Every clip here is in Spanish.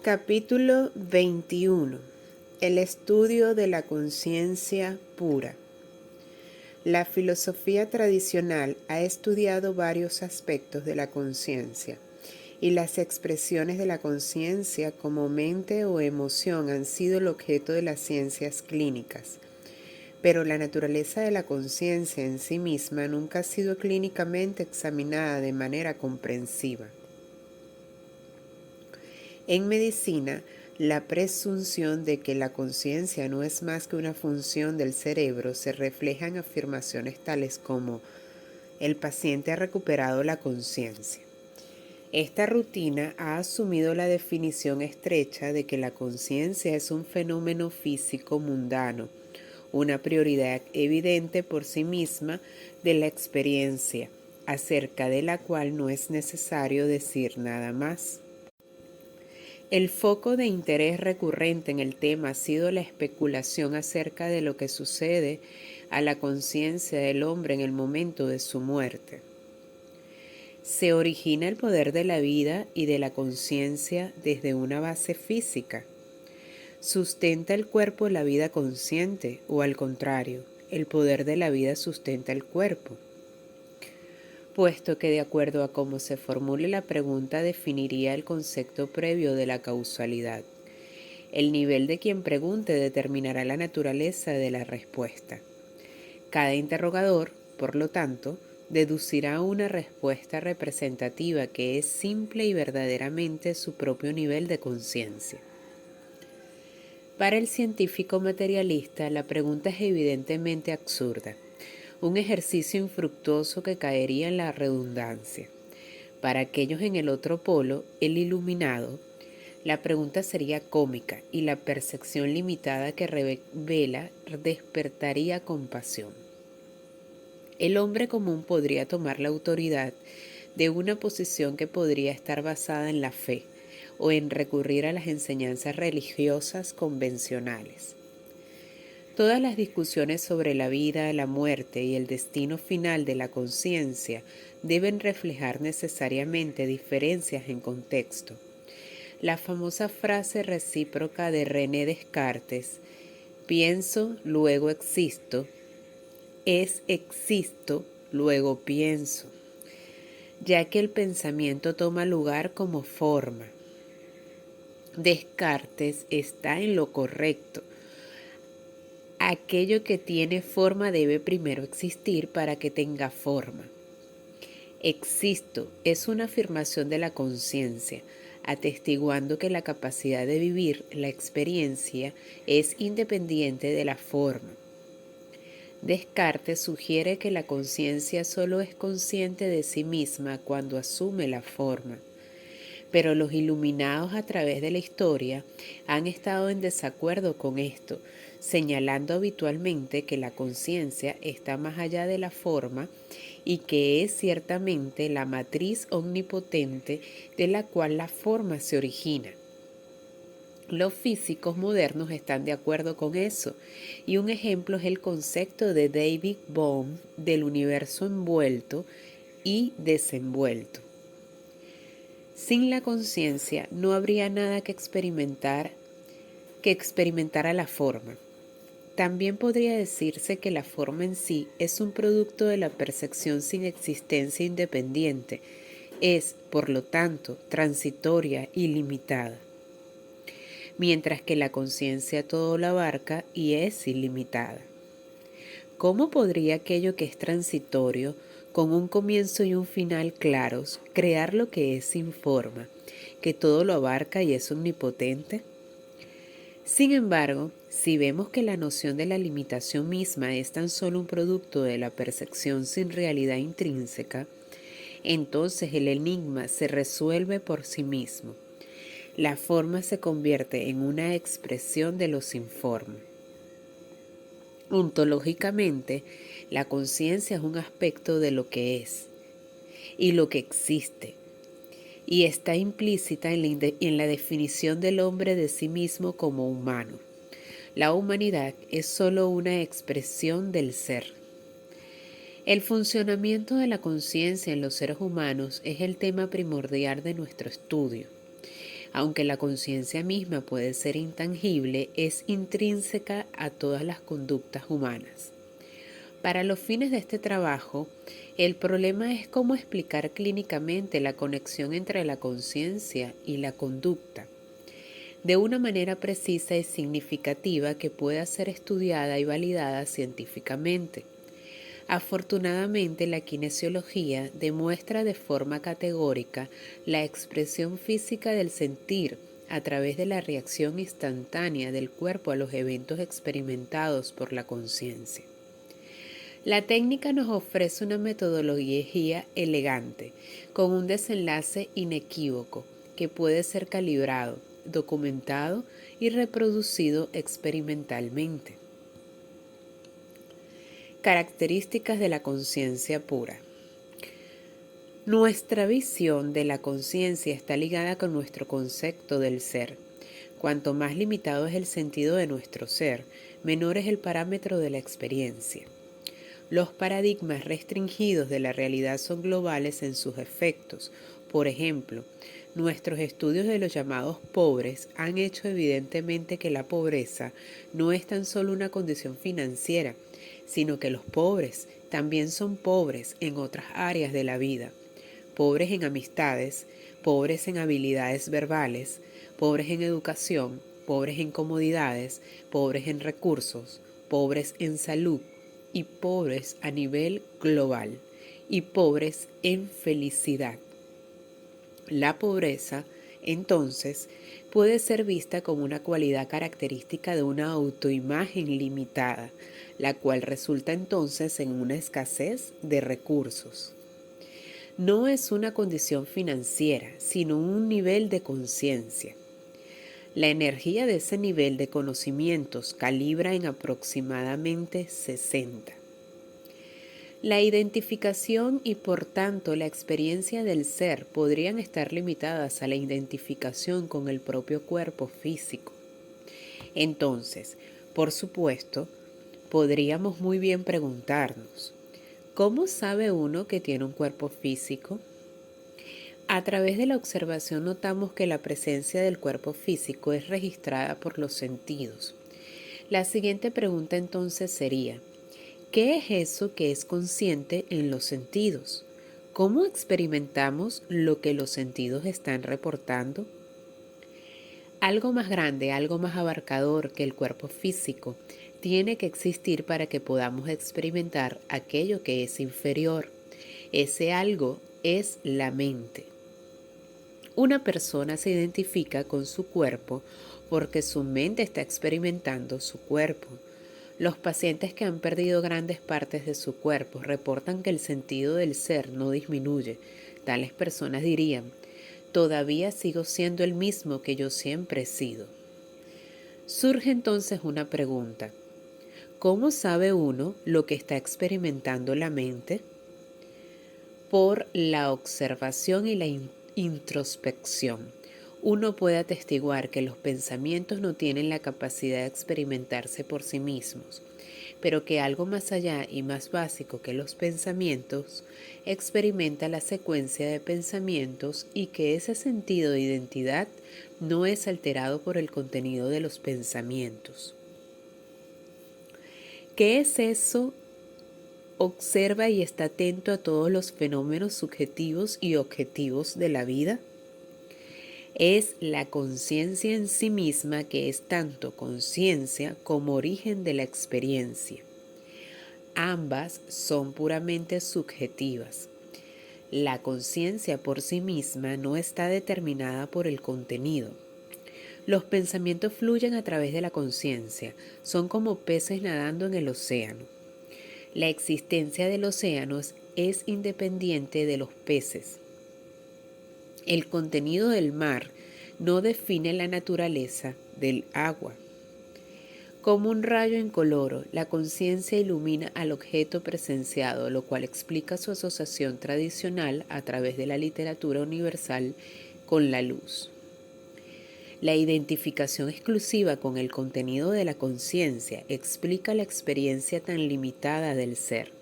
Capítulo 21. El estudio de la conciencia pura. La filosofía tradicional ha estudiado varios aspectos de la conciencia, y las expresiones de la conciencia como mente o emoción han sido el objeto de las ciencias clínicas. Pero la naturaleza de la conciencia en sí misma nunca ha sido clínicamente examinada de manera comprensiva. En medicina, la presunción de que la conciencia no es más que una función del cerebro se refleja en afirmaciones tales como el paciente ha recuperado la conciencia. Esta rutina ha asumido la definición estrecha de que la conciencia es un fenómeno físico mundano, una prioridad evidente por sí misma de la experiencia, acerca de la cual no es necesario decir nada más. El foco de interés recurrente en el tema ha sido la especulación acerca de lo que sucede a la conciencia del hombre en el momento de su muerte. ¿Se origina el poder de la vida y de la conciencia desde una base física? ¿Sustenta el cuerpo la vida consciente o al contrario, el poder de la vida sustenta el cuerpo? Puesto que de acuerdo a cómo se formule la pregunta definiría el concepto previo de la causalidad. El nivel de quien pregunte determinará la naturaleza de la respuesta. Cada interrogador, por lo tanto, deducirá una respuesta representativa que es simple y verdaderamente su propio nivel de conciencia. Para el científico materialista, la pregunta es evidentemente absurda, un ejercicio infructuoso que caería en la redundancia. Para aquellos en el otro polo, el iluminado, la pregunta sería cómica y la percepción limitada que revela despertaría compasión. El hombre común podría tomar la autoridad de una posición que podría estar basada en la fe o en recurrir a las enseñanzas religiosas convencionales. Todas las discusiones sobre la vida, la muerte y el destino final de la conciencia deben reflejar necesariamente diferencias en contexto. La famosa frase recíproca de René Descartes, pienso, luego existo, es existo, luego pienso, ya que el pensamiento toma lugar como forma. Descartes está en lo correcto. Aquello que tiene forma debe primero existir para que tenga forma. Existo es una afirmación de la conciencia, atestiguando que la capacidad de vivir la experiencia es independiente de la forma. Descartes sugiere que la conciencia solo es consciente de sí misma cuando asume la forma. Pero los iluminados a través de la historia han estado en desacuerdo con esto, señalando habitualmente que la conciencia está más allá de la forma y que es ciertamente la matriz omnipotente de la cual la forma se origina. Los físicos modernos están de acuerdo con eso, y un ejemplo es el concepto de David Bohm del universo envuelto y desenvuelto. Sin la conciencia no habría nada que experimentara la forma. También podría decirse que la forma en sí es un producto de la percepción sin existencia independiente, es, por lo tanto, transitoria y limitada, mientras que la conciencia todo lo abarca y es ilimitada. ¿Cómo podría aquello que es transitorio, con un comienzo y un final claros, crear lo que es sin forma, que todo lo abarca y es omnipotente? Sin embargo, si vemos que la noción de la limitación misma es tan solo un producto de la percepción sin realidad intrínseca, entonces el enigma se resuelve por sí mismo. La forma se convierte en una expresión de lo sin forma. Ontológicamente, la conciencia es un aspecto de lo que es y lo que existe, y está implícita en la definición del hombre de sí mismo como humano. La humanidad es solo una expresión del ser. El funcionamiento de la conciencia en los seres humanos es el tema primordial de nuestro estudio. Aunque la conciencia misma puede ser intangible, es intrínseca a todas las conductas humanas. Para los fines de este trabajo, el problema es cómo explicar clínicamente la conexión entre la conciencia y la conducta, de una manera precisa y significativa que pueda ser estudiada y validada científicamente. Afortunadamente, la kinesiología demuestra de forma categórica la expresión física del sentir a través de la reacción instantánea del cuerpo a los eventos experimentados por la conciencia. La técnica nos ofrece una metodología elegante, con un desenlace inequívoco, que puede ser calibrado, documentado y reproducido experimentalmente. Características de la conciencia pura. Nuestra visión de la conciencia está ligada con nuestro concepto del ser. Cuanto más limitado es el sentido de nuestro ser, menor es el parámetro de la experiencia. Los paradigmas restringidos de la realidad son globales en sus efectos. Por ejemplo, nuestros estudios de los llamados pobres han hecho evidentemente que la pobreza no es tan solo una condición financiera, sino que los pobres también son pobres en otras áreas de la vida. Pobres en amistades, pobres en habilidades verbales, pobres en educación, pobres en comodidades, pobres en recursos, pobres en salud y pobres a nivel global y pobres en felicidad. La pobreza, entonces, puede ser vista como una cualidad característica de una autoimagen limitada, la cual resulta entonces en una escasez de recursos. No es una condición financiera, sino un nivel de conciencia. La energía de ese nivel de conocimientos calibra en aproximadamente 60. La identificación y por tanto la experiencia del ser podrían estar limitadas a la identificación con el propio cuerpo físico. Entonces, por supuesto, podríamos muy bien preguntarnos, ¿cómo sabe uno que tiene un cuerpo físico? A través de la observación notamos que la presencia del cuerpo físico es registrada por los sentidos. La siguiente pregunta entonces sería, ¿qué es eso que es consciente en los sentidos? ¿Cómo experimentamos lo que los sentidos están reportando? Algo más grande, algo más abarcador que el cuerpo físico tiene que existir para que podamos experimentar aquello que es inferior. Ese algo es la mente. Una persona se identifica con su cuerpo porque su mente está experimentando su cuerpo. Los pacientes que han perdido grandes partes de su cuerpo reportan que el sentido del ser no disminuye. Tales personas dirían, todavía sigo siendo el mismo que yo siempre he sido. Surge entonces una pregunta. ¿Cómo sabe uno lo que está experimentando la mente? Por la observación y la introspección. Uno puede atestiguar que los pensamientos no tienen la capacidad de experimentarse por sí mismos, pero que algo más allá y más básico que los pensamientos experimenta la secuencia de pensamientos y que ese sentido de identidad no es alterado por el contenido de los pensamientos. ¿Qué es eso? Observa y está atento a todos los fenómenos subjetivos y objetivos de la vida. Es la conciencia en sí misma que es tanto conciencia como origen de la experiencia. Ambas son puramente subjetivas. La conciencia por sí misma no está determinada por el contenido. Los pensamientos fluyen a través de la conciencia, son como peces nadando en el océano. La existencia del océano es independiente de los peces. El contenido del mar no define la naturaleza del agua. Como un rayo incoloro, la conciencia ilumina al objeto presenciado, lo cual explica su asociación tradicional a través de la literatura universal con la luz. La identificación exclusiva con el contenido de la conciencia explica la experiencia tan limitada del ser.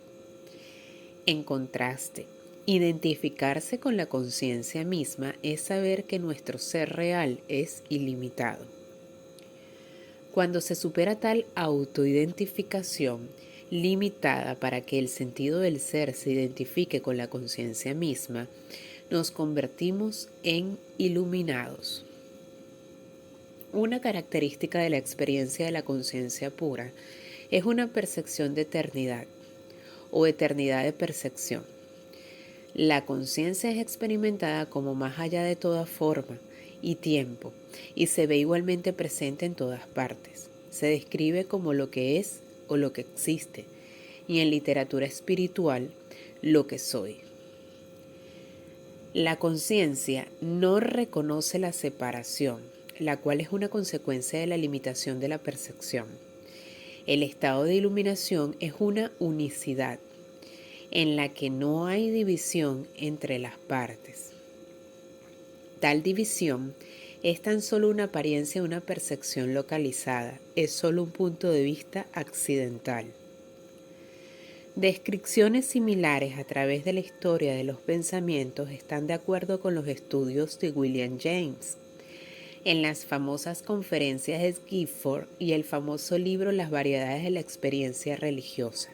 En contraste, Identificarse con la conciencia misma es saber que nuestro ser real es ilimitado. Cuando se supera tal autoidentificación limitada para que el sentido del ser se identifique con la conciencia misma, nos convertimos en iluminados. Una característica de la experiencia de la conciencia pura es una percepción de eternidad o eternidad de percepción. La conciencia es experimentada como más allá de toda forma y tiempo y se ve igualmente presente en todas partes. Se describe como lo que es o lo que existe y en literatura espiritual lo que soy. La conciencia no reconoce la separación, la cual es una consecuencia de la limitación de la percepción. El estado de iluminación es una unicidad en la que no hay división entre las partes. Tal división es tan solo una apariencia de una percepción localizada, es solo un punto de vista accidental. Descripciones similares a través de la historia de los pensamientos están de acuerdo con los estudios de William James en las famosas conferencias de Gifford y el famoso libro Las variedades de la experiencia religiosa.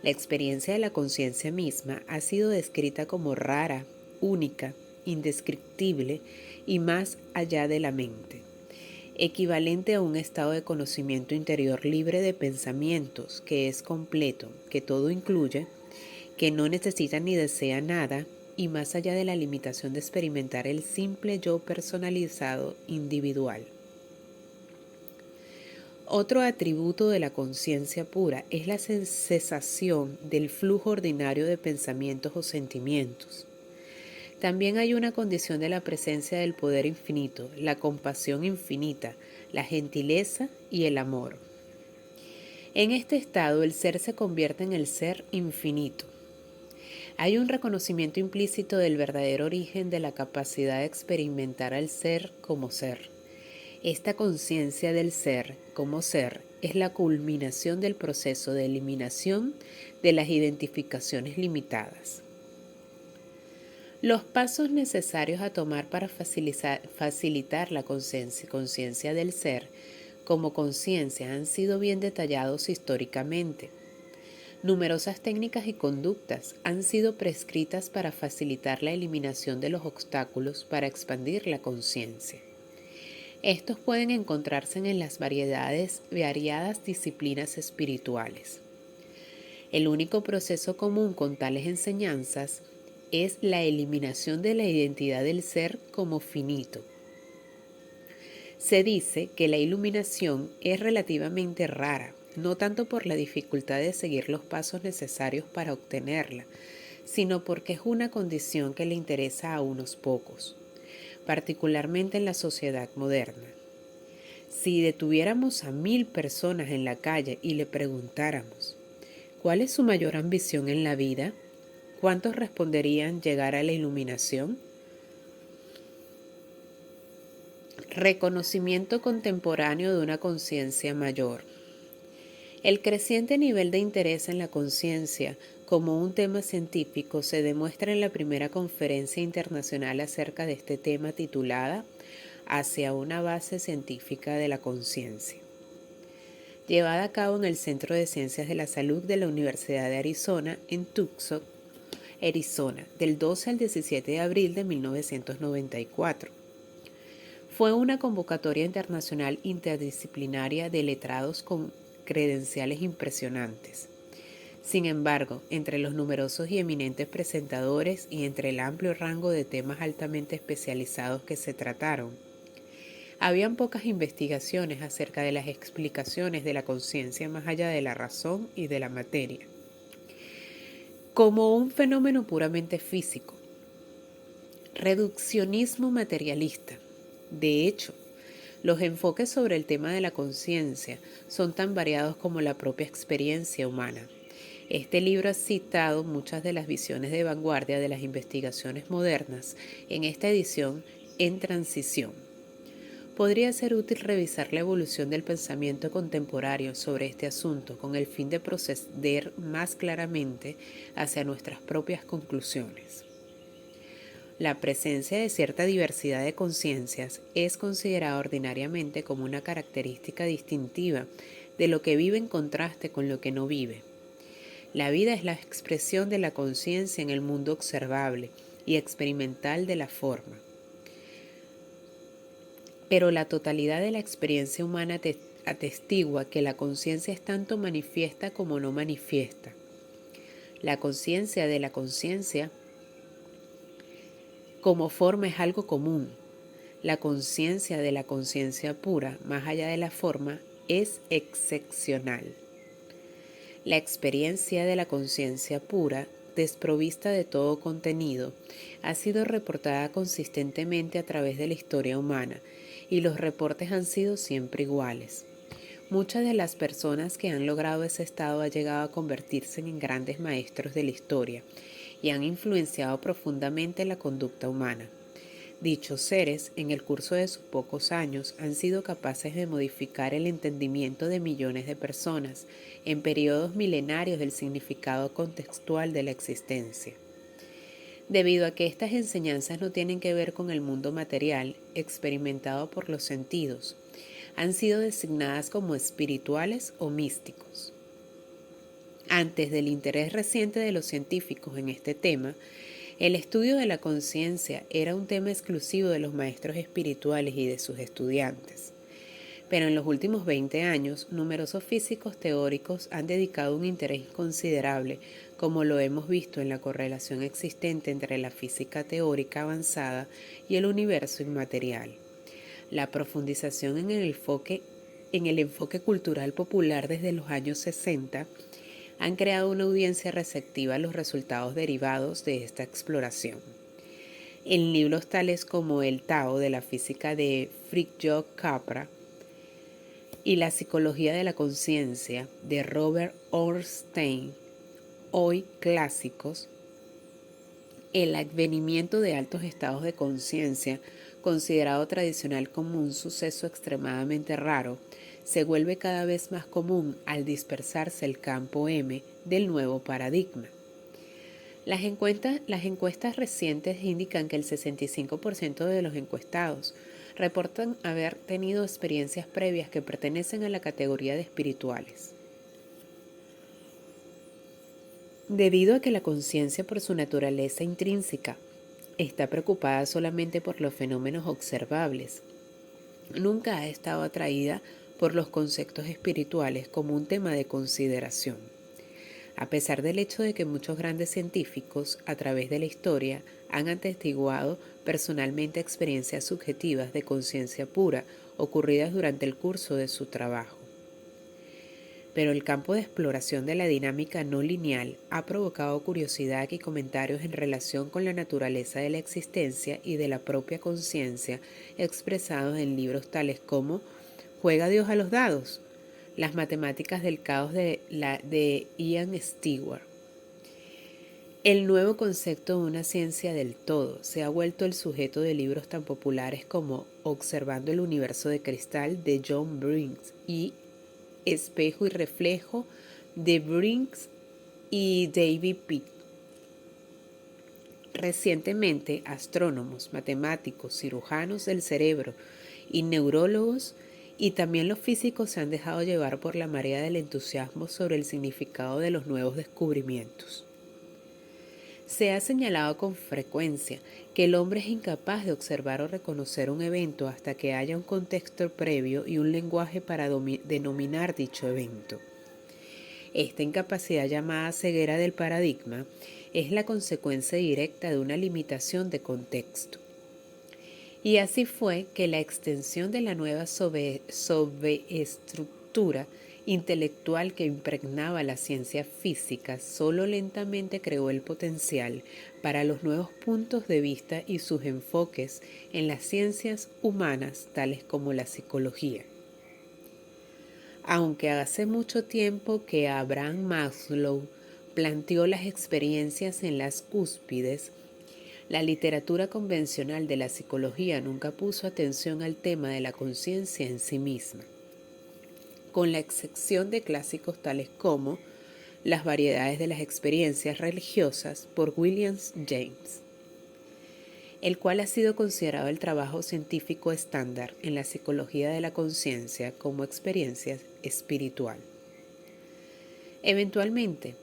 La experiencia de la conciencia misma ha sido descrita como rara, única, indescriptible y más allá de la mente, equivalente a un estado de conocimiento interior libre de pensamientos, que es completo, que todo incluye, que no necesita ni desea nada, y más allá de la limitación de experimentar el simple yo personalizado individual. Otro atributo de la conciencia pura es la cesación del flujo ordinario de pensamientos o sentimientos. También hay una condición de la presencia del poder infinito, la compasión infinita, la gentileza y el amor. En este estado el ser se convierte en el ser infinito. Hay un reconocimiento implícito del verdadero origen de la capacidad de experimentar al ser como ser. Esta conciencia del ser como ser es la culminación del proceso de eliminación de las identificaciones limitadas. Los pasos necesarios a tomar para facilitar la conciencia del ser como conciencia han sido bien detallados históricamente. Numerosas técnicas y conductas han sido prescritas para facilitar la eliminación de los obstáculos para expandir la conciencia. Estos pueden encontrarse en las variadas disciplinas espirituales. El único proceso común con tales enseñanzas es la eliminación de la identidad del ser como finito. Se dice que la iluminación es relativamente rara, no tanto por la dificultad de seguir los pasos necesarios para obtenerla, sino porque es una condición que le interesa a unos pocos, particularmente en la sociedad moderna. Si detuviéramos a 1000 personas en la calle y le preguntáramos, ¿cuál es su mayor ambición en la vida?, ¿cuántos responderían llegar a la iluminación? Reconocimiento contemporáneo de una conciencia mayor. El creciente nivel de interés en la conciencia como un tema científico se demuestra en la primera conferencia internacional acerca de este tema titulada Hacia una base científica de la conciencia, llevada a cabo en el Centro de Ciencias de la Salud de la Universidad de Arizona en Tucson, Arizona, del 12 al 17 de abril de 1994. Fue una convocatoria internacional interdisciplinaria de letrados con credenciales impresionantes. Sin embargo, entre los numerosos y eminentes presentadores y entre el amplio rango de temas altamente especializados que se trataron, habían pocas investigaciones acerca de las explicaciones de la conciencia más allá de la razón y de la materia, como un fenómeno puramente físico. Reduccionismo materialista. De hecho, los enfoques sobre el tema de la conciencia son tan variados como la propia experiencia humana. Este libro ha citado muchas de las visiones de vanguardia de las investigaciones modernas en esta edición en transición. podría ser útil revisar la evolución del pensamiento contemporáneo sobre este asunto con el fin de proceder más claramente hacia nuestras propias conclusiones. La presencia de cierta diversidad de conciencias es considerada ordinariamente como una característica distintiva de lo que vive en contraste con lo que no vive. La vida es la expresión de la conciencia en el mundo observable y experimental de la forma. Pero la totalidad de la experiencia humana atestigua que la conciencia es tanto manifiesta como no manifiesta. La conciencia de la conciencia como forma es algo común. La conciencia de la conciencia pura, más allá de la forma, es excepcional. La experiencia de la conciencia pura, desprovista de todo contenido, ha sido reportada consistentemente a través de la historia humana, y los reportes han sido siempre iguales. Muchas de las personas que han logrado ese estado han llegado a convertirse en grandes maestros de la historia y han influenciado profundamente la conducta humana. Dichos seres, en el curso de sus pocos años, han sido capaces de modificar el entendimiento de millones de personas en periodos milenarios del significado contextual de la existencia. Debido a que estas enseñanzas no tienen que ver con el mundo material experimentado por los sentidos, han sido designadas como espirituales o místicos. Antes del interés reciente de los científicos en este tema, el estudio de la conciencia era un tema exclusivo de los maestros espirituales y de sus estudiantes. Pero en los últimos 20 años, numerosos físicos teóricos han dedicado un interés considerable, como lo hemos visto en la correlación existente entre la física teórica avanzada y el universo inmaterial. La profundización en el enfoque cultural popular desde los años 60 han creado una audiencia receptiva a los resultados derivados de esta exploración. En libros tales como El Tao de la física de Fritjof Capra y La psicología de la conciencia de Robert Ornstein, hoy clásicos, el advenimiento de altos estados de conciencia, considerado tradicional como un suceso extremadamente raro, se vuelve cada vez más común al dispersarse el campo M del nuevo paradigma. Las encuestas recientes indican que el 65% de los encuestados reportan haber tenido experiencias previas que pertenecen a la categoría de espirituales. Debido a que la conciencia por su naturaleza intrínseca está preocupada solamente por los fenómenos observables, nunca ha estado atraída por los conceptos espirituales como un tema de consideración. A pesar del hecho de que muchos grandes científicos, a través de la historia, han atestiguado personalmente experiencias subjetivas de conciencia pura ocurridas durante el curso de su trabajo. Pero el campo de exploración de la dinámica no lineal ha provocado curiosidad y comentarios en relación con la naturaleza de la existencia y de la propia conciencia expresados en libros tales como ¿Juega Dios a los dados? Las matemáticas del caos de Ian Stewart. El nuevo concepto de una ciencia del todo se ha vuelto el sujeto de libros tan populares como Observando el universo de cristal de John Briggs y Espejo y reflejo de Briggs y David Pitt. Recientemente, astrónomos, matemáticos, cirujanos del cerebro y neurólogos y también los físicos se han dejado llevar por la marea del entusiasmo sobre el significado de los nuevos descubrimientos. Se ha señalado con frecuencia que el hombre es incapaz de observar o reconocer un evento hasta que haya un contexto previo y un lenguaje para denominar dicho evento. Esta incapacidad llamada ceguera del paradigma es la consecuencia directa de una limitación de contexto. Y así fue que la extensión de la nueva sobreestructura intelectual que impregnaba la ciencia física solo lentamente creó el potencial para los nuevos puntos de vista y sus enfoques en las ciencias humanas tales como la psicología. Aunque hace mucho tiempo que Abraham Maslow planteó las experiencias en las cúspides, La literatura convencional de la psicología nunca puso atención al tema de la conciencia en sí misma, con la excepción de clásicos tales como Las variedades de las experiencias religiosas por William James, el cual ha sido considerado el trabajo científico estándar en la psicología de la conciencia como experiencia espiritual. Eventualmente,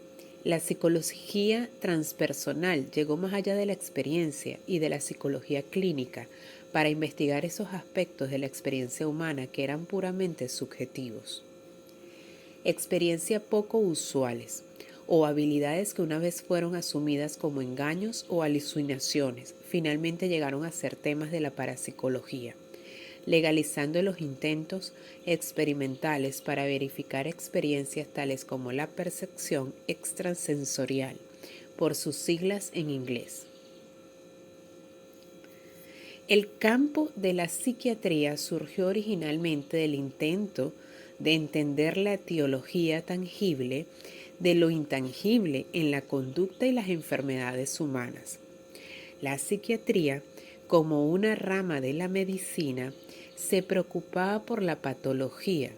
la psicología transpersonal llegó más allá de la experiencia y de la psicología clínica para investigar esos aspectos de la experiencia humana que eran puramente subjetivos. Experiencias poco usuales o habilidades que una vez fueron asumidas como engaños o alucinaciones, finalmente llegaron a ser temas de la parapsicología, legalizando los intentos experimentales para verificar experiencias tales como la percepción extrasensorial, por sus siglas en inglés. El campo de la psiquiatría surgió originalmente del intento de entender la etiología tangible de lo intangible en la conducta y las enfermedades humanas. La psiquiatría, como una rama de la medicina, se preocupaba por la patología,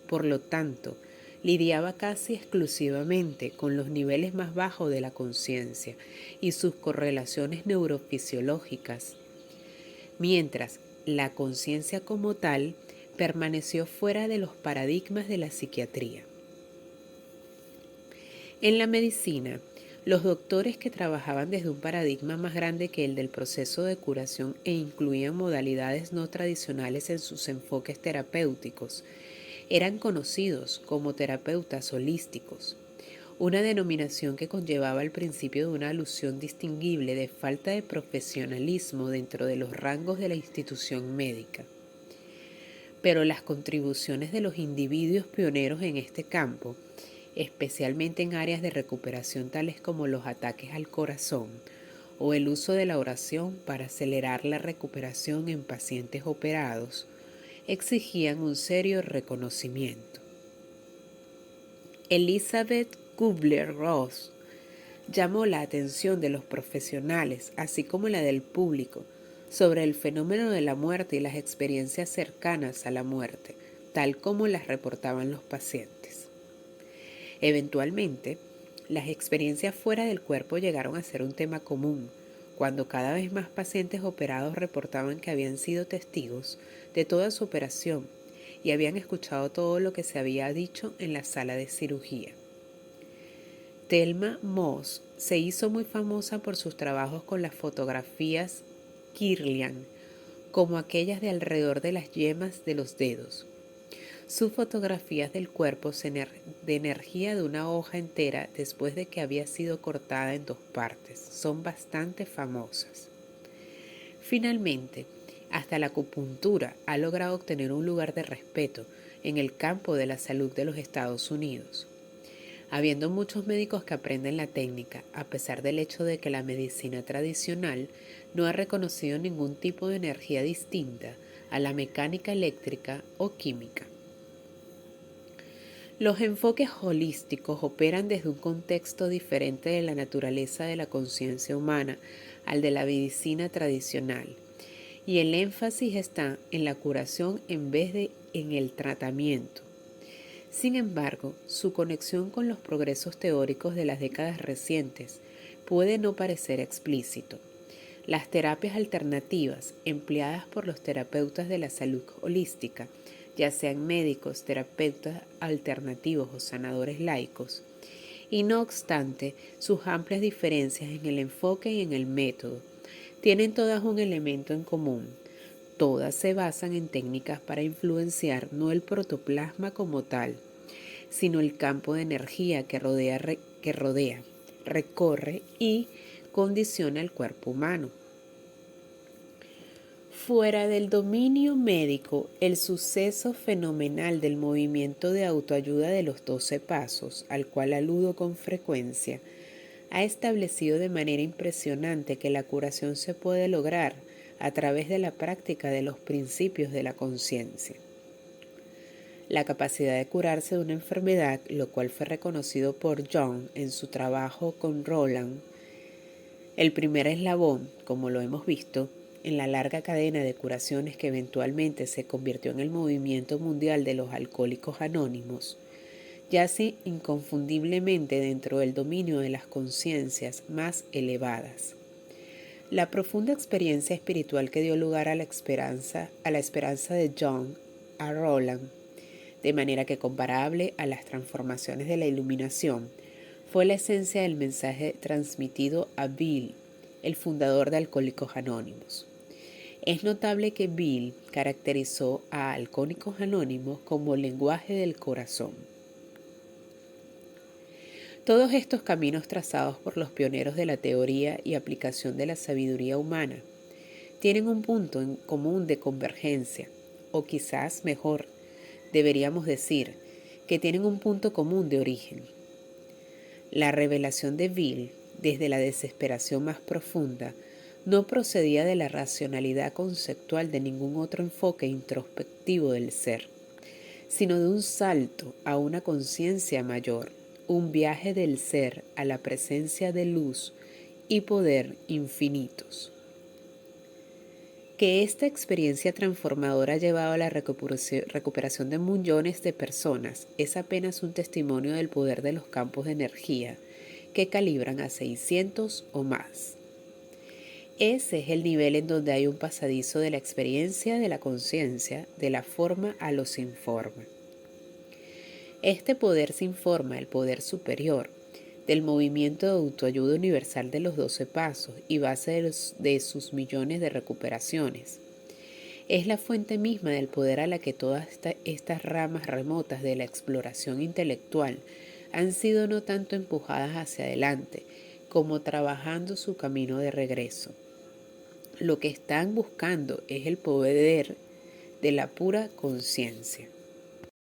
por lo tanto, lidiaba casi exclusivamente con los niveles más bajos de la conciencia y sus correlaciones neurofisiológicas, mientras la conciencia como tal permaneció fuera de los paradigmas de la psiquiatría. En la medicina, los doctores que trabajaban desde un paradigma más grande que el del proceso de curación e incluían modalidades no tradicionales en sus enfoques terapéuticos, eran conocidos como terapeutas holísticos, una denominación que conllevaba el principio de una alusión distinguible de falta de profesionalismo dentro de los rangos de la institución médica. Pero las contribuciones de los individuos pioneros en este campo, especialmente en áreas de recuperación tales como los ataques al corazón o el uso de la oración para acelerar la recuperación en pacientes operados, exigían un serio reconocimiento. Elizabeth Kubler-Ross llamó la atención de los profesionales, así como la del público, sobre el fenómeno de la muerte y las experiencias cercanas a la muerte, tal como las reportaban los pacientes. Eventualmente, las experiencias fuera del cuerpo llegaron a ser un tema común, cuando cada vez más pacientes operados reportaban que habían sido testigos de toda su operación y habían escuchado todo lo que se había dicho en la sala de cirugía. Thelma Moss se hizo muy famosa por sus trabajos con las fotografías Kirlian, como aquellas de alrededor de las yemas de los dedos. Sus fotografías del cuerpo de energía de una hoja entera después de que había sido cortada en 2 partes son bastante famosas. Finalmente, hasta la acupuntura ha logrado obtener un lugar de respeto en el campo de la salud de los Estados Unidos. Habiendo muchos médicos que aprenden la técnica, a pesar del hecho de que la medicina tradicional no ha reconocido ningún tipo de energía distinta a la mecánica eléctrica o química. Los enfoques holísticos operan desde un contexto diferente de la naturaleza de la conciencia humana al de la medicina tradicional, y el énfasis está en la curación en vez de en el tratamiento. Sin embargo, su conexión con los progresos teóricos de las décadas recientes puede no parecer explícito. Las terapias alternativas empleadas por los terapeutas de la salud holística, ya sean médicos, terapeutas alternativos o sanadores laicos, y no obstante sus amplias diferencias en el enfoque y en el método, tienen todas un elemento en común. Todas se basan en técnicas para influenciar no el protoplasma como tal, sino el campo de energía que rodea, recorre y condiciona el cuerpo humano. Fuera del dominio médico, el suceso fenomenal del movimiento de autoayuda de los 12 pasos, al cual aludo con frecuencia, ha establecido de manera impresionante que la curación se puede lograr a través de la práctica de los principios de la conciencia. La capacidad de curarse de una enfermedad, lo cual fue reconocido por Jung en su trabajo con Roland, El primer eslabón, como lo hemos visto, en la larga cadena de curaciones que eventualmente se convirtió en el movimiento mundial de los alcohólicos anónimos, yace inconfundiblemente dentro del dominio de las conciencias más elevadas. La profunda experiencia espiritual que dio lugar a la esperanza de John a Rowland, de manera que comparable a las transformaciones de la iluminación, fue la esencia del mensaje transmitido a Bill, el fundador de Alcohólicos Anónimos. Es notable que Bill caracterizó a Alcohólicos Anónimos como lenguaje del corazón. Todos estos caminos trazados por los pioneros de la teoría y aplicación de la sabiduría humana tienen un punto en común de convergencia, o quizás mejor, deberíamos decir, que tienen un punto común de origen. La revelación de Bill, desde la desesperación más profunda, no procedía de la racionalidad conceptual de ningún otro enfoque introspectivo del ser, sino de un salto a una conciencia mayor, un viaje del ser a la presencia de luz y poder infinitos. Que esta experiencia transformadora ha llevado a la recuperación de millones de personas es apenas un testimonio del poder de los campos de energía que calibran a 600 o más. Ese es el nivel en donde hay un pasadizo de la experiencia de la conciencia, de la forma a lo sin forma. Este poder sin forma, el poder superior, del movimiento de autoayuda universal de los 12 pasos y base de sus millones de recuperaciones, es la fuente misma del poder a la que todas estas ramas remotas de la exploración intelectual han sido no tanto empujadas hacia adelante, como trabajando su camino de regreso. Lo que están buscando es el poder de la pura conciencia.